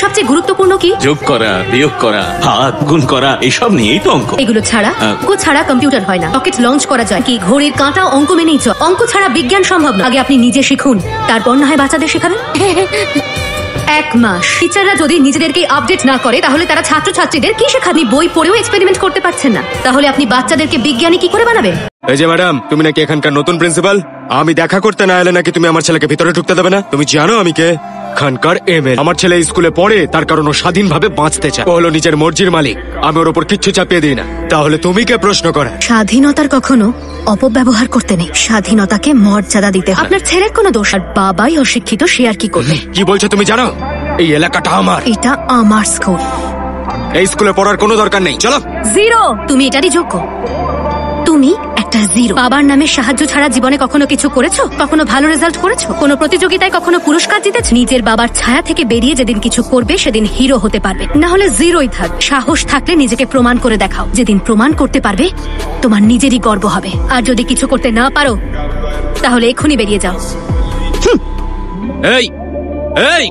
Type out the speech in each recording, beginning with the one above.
সবচেয়ে গুরুত্বপূর্ণ কি? যোগ করা, বিয়োগ করা, ভাগ, গুণ করা, এসব নিয়েই তো অঙ্ক। এগুলো ছাড়া অঙ্ক ছাড়া কম্পিউটার হয় না। রকেট লঞ্চ করা যায় কি? ঘড়ির কাঁটা অঙ্ক মেনেই চলে। অঙ্ক ছাড়া বিজ্ঞান সম্ভব না। আগে আপনি নিজে শিখুন, তারপর না হয় বাচ্চাদের শেখাবেন। 1 মাস টিচাররা যদি নিজেদেরকে আপডেট না করে তাহলে তারা ছাত্রছাত্রীদের কি শেখাবে? বই পড়েও এক্সপেরিমেন্ট করতে পারছেন না, তাহলে আপনি বাচ্চাদেরকে বিজ্ঞানী কি করে বানাবেন? এই যে ম্যাডাম, তুমি নাকি এখানকার নতুন প্রিন্সিপাল। আমি দেখা করতে না এলে নাকি তুমি আমার ছেলেকে ভিতরে ঢুকতে দেবে না? তুমি জানো আমি কে? খানকার এমএল। আমার ছেলে স্কুলে পড়ে, তার কারণ ও স্বাধীনভাবে বাঁচতে চায়। ও হলো নিজের মর্জির মালিক, আমি ওর উপর কিচ্ছু চাপিয়ে দিই না। তাহলে তুমি কে প্রশ্ন করে? স্বাধীনতার কখনো অপব্যবহার করতে নেই, স্বাধীনতাকে মর্যাদা দিতে হয়। আপনার ছেলের কোনো দোষ, আর বাবাই অশিক্ষিত, সে আর কি করবে? কি বলছো তুমি জানো? এই এলাকাটা আমার। এটা আমার স্কুল। এই স্কুলে পড়ার কোনো দরকার নেই, চলো। 0। তুমি এটারই যোগ্য। তুমি একটা 0। বাবার নামে সাহায্য ছাড়া জীবনে কখনো কিছু করেছো? কখনো ভালো রেজাল্ট করেছো? কোনো প্রতিযোগিতায় কখনো পুরস্কার জিতেছো? নিজের বাবার ছায়া থেকে বেরিয়ে যেদিন কিছু করবে সেদিন হিরো হতে পারবে, না হলে 0ই থাক। সাহস থাকলে নিজেকে প্রমাণ করে দেখাও। যেদিন প্রমাণ করতে পারবে তোমার নিজেরই গর্ব হবে। আর যদি কিছু করতে না পারো তাহলে এক্ষুনি বেরিয়ে যাও। এই এই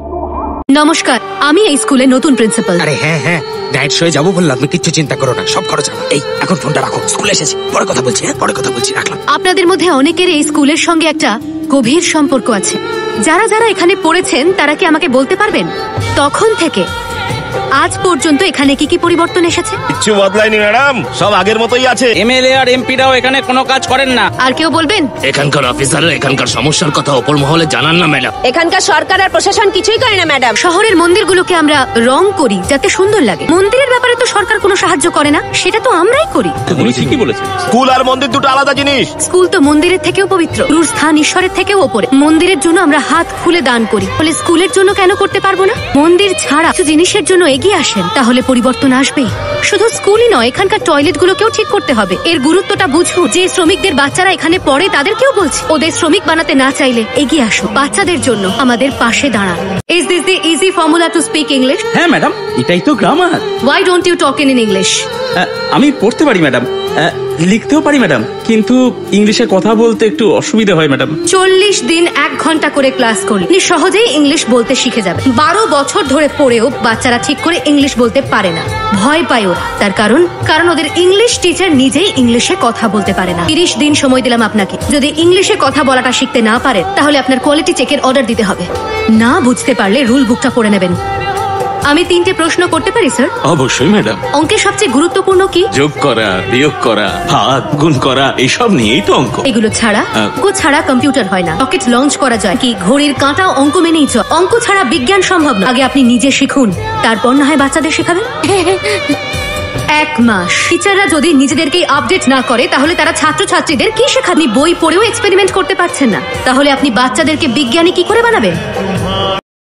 নমস্কার, আমি এই স্কুলের নতুন প্রিন্সিপাল। আরে হ্যাঁ, নাইট শোয়ে যাবো বললাম, তুমি কিচ্ছু চিন্তা করো না, সব খরচ আমার। এই এখন ফোনটা রাখো, স্কুলে এসেছি, পরে কথা বলছি। পরে কথা বলছি, রাখলাম। আপনাদের মধ্যে অনেকের এই স্কুলের সঙ্গে একটা গভীর সম্পর্ক আছে। যারা যারা এখানে পড়েছেন তারা কি আমাকে বলতে পারবেন তখন থেকে আজ পর্যন্ত এখানে কি কি পরিবর্তন এসেছে? কিচ্ছু বদলায়নি ম্যাডাম, সব আগের মতোই আছে। এমএলএ আর এমপিরাও এখানে কোনো কাজ করেন না। আর কেউ বলবেন? এখানকার অফিসাররা এখানকার সমস্যার কথা ওপর মহলে জানান না ম্যাডাম। এখানকার সরকার আর প্রশাসন কিছুই করে না ম্যাডাম। শহরের মন্দিরগুলোকে আমরা রং করি যাতে সুন্দর লাগে। মন্দিরের ব্যাপারে তো সরকার কোনো সাহায্য করে না, সেটা তো আমরাই করি। উনি ঠিকই বলেছেন। স্কুল আর মন্দির দুটো আলাদা জিনিস। স্কুল তো মন্দিরের থেকেও পবিত্র, গুরুর স্থান ঈশ্বরের থেকেও ওপরে। মন্দিরের জন্য আমরা হাত খুলে দান করি, বলে স্কুলের জন্য কেন করতে পারবো না? মন্দির ছাড়া কিছু জিনিসের জন্য এগিয়ে আসেন, তাহলে পরিবর্তন আসবেই। শুধু স্কুলই নয়, এখানকার টয়লেট গুলোকেও ঠিক করতে হবে। এর গুরুত্বটা বুঝো। যে শ্রমিকদের বাচ্চারা এখানে পড়ে তাদেরকেও বলছি, ওদের শ্রমিক বানাতে না চাইলে এগিয়ে আসো, বাচ্চাদের জন্য আমাদের পাশে দাঁড়ান। Is this the easy formula to speak English? হ্যাঁ ম্যাডাম, এটাই তো grammar. Why don't you talk in English? আমি পড়তে পারি ম্যাডাম, লিখতেও পারি ম্যাডাম, কিন্তু ইংলিশে কথা বলতে একটু অসুবিধা হয় ম্যাডাম। 40 দিন 1 ঘন্টা করে ক্লাস করলে আপনি সহজেই ইংলিশ বলতে শিখে যাবেন। 12 বছর ধরে পড়েও বাচ্চারা ঠিক করে ইংলিশ বলতে পারে না, ভয় পায় ওরা। তার কারণ ওদের ইংলিশ টিচার নিজেই ইংলিশে কথা বলতে পারে না। 30 দিন সময় দিলাম আপনাকে, যদি ইংলিশে কথা বলাটা শিখতে না পারেন তাহলে আপনার কোয়ালিটি চেকের অর্ডার দিতে হবে। না বুঝতে পারলে রুল বুকটা পড়ে নেবেন। আমি 3টে প্রশ্ন করতে পারি স্যার? অবশ্যই ম্যাডাম। অঙ্কের সবচেয়ে গুরুত্বপূর্ণ কি? যোগ করা, বিয়োগ করা, ভাগ, গুণ করা, এসব নিয়েই তো অঙ্ক। এগুলো ছাড়া অঙ্ক ছাড়া কম্পিউটার হয় না। রকেট লঞ্চ করা যায় কি? ঘড়ির কাঁটা অঙ্ক মেনেই চলে। অঙ্ক ছাড়া বিজ্ঞান সম্ভব না। আগে আপনি নিজে শিখুন, তারপর না হয় বাচ্চাদের শেখাবেন। 1 মাস টিচাররা যদি নিজেদেরকে আপডেট না করে তাহলে তারা ছাত্রছাত্রীদের কি শেখাবে? বই পড়েও এক্সপেরিমেন্ট করতে পারছেন না, তাহলে আপনি বাচ্চাদেরকে বিজ্ঞানী কি করে বানাবেন?